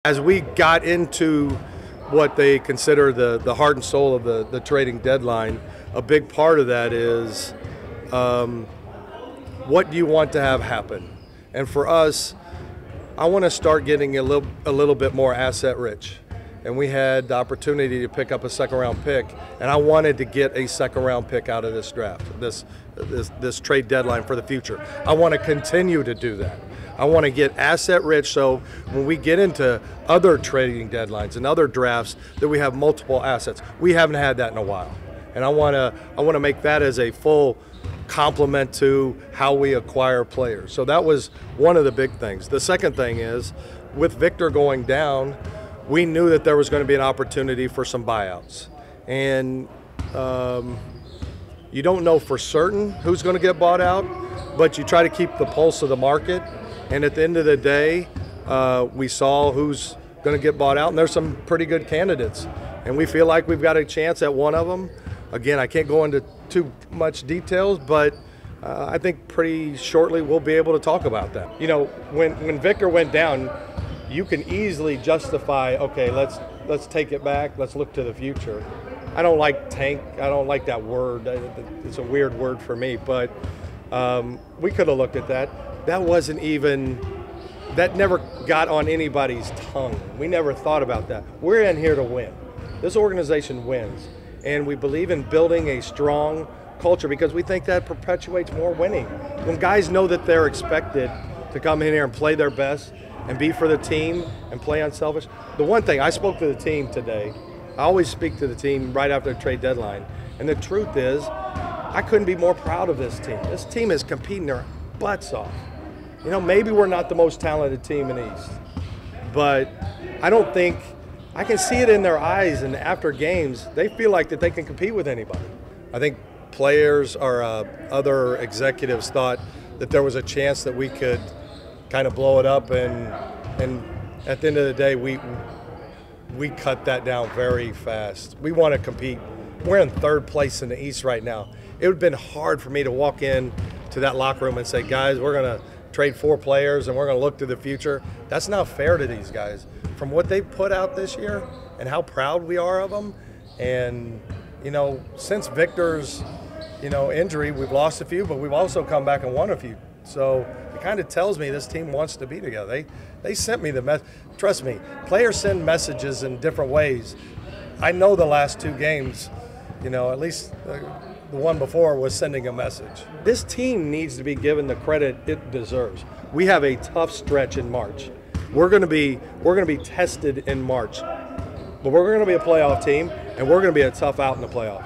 As we got into what they consider the heart and soul of the trading deadline, a big part of that is what do you want to have happen? And for us, I want to start getting a little bit more asset rich. And we had the opportunity to pick up a second round pick, and I wanted to get a second round pick out of this draft, this trade deadline for the future. I want to continue to do that. I want to get asset rich so when we get into other trading deadlines and other drafts that we have multiple assets. We haven't had that in a while. And I want to make that as a full complement to how we acquire players. So that was one of the big things. The second thing is, with Victor going down, we knew that there was going to be an opportunity for some buyouts. And you don't know for certain who's going to get bought out, but you try to keep the pulse of the market. And at the end of the day, we saw who's going to get bought out, and there's some pretty good candidates. And we feel like we've got a chance at one of them. Again, I can't go into too much details, but I think pretty shortly we'll be able to talk about that. You know, when Victor went down, you can easily justify, okay, let's take it back, let's look to the future. I don't like tank, I don't like that word. It's a weird word for me, but we could have looked at that. That never got on anybody's tongue. We never thought about that. We're in here to win. This organization wins. And we believe in building a strong culture because we think that perpetuates more winning. When guys know that they're expected to come in here and play their best and be for the team and play unselfish. The one thing, I spoke to the team today. I always speak to the team right after the trade deadline. And the truth is, I couldn't be more proud of this team. This team is competing their butts off. You know, maybe we're not the most talented team in the East, but I can see it in their eyes, and after games, they feel like that they can compete with anybody. I think players or other executives thought that there was a chance that we could kind of blow it up, and at the end of the day, we cut that down very fast. We want to compete. We're in third place in the East right now. It would have been hard for me to walk in to that locker room and say, guys, we're going to trade 4 players and we're going to look to the future. That's not fair to these guys. From what they've put out this year and how proud we are of them, and you know, since Victor's injury, we've lost a few, but we've also come back and won a few. So it kind of tells me this team wants to be together. They sent me the message. Trust me, players send messages in different ways. I know the last 2 games, at least the one before was sending a message. This team needs to be given the credit it deserves. We have a tough stretch in March. We're going to be tested in March, but we're going to be a playoff team, and we're going to be a tough out in the playoffs.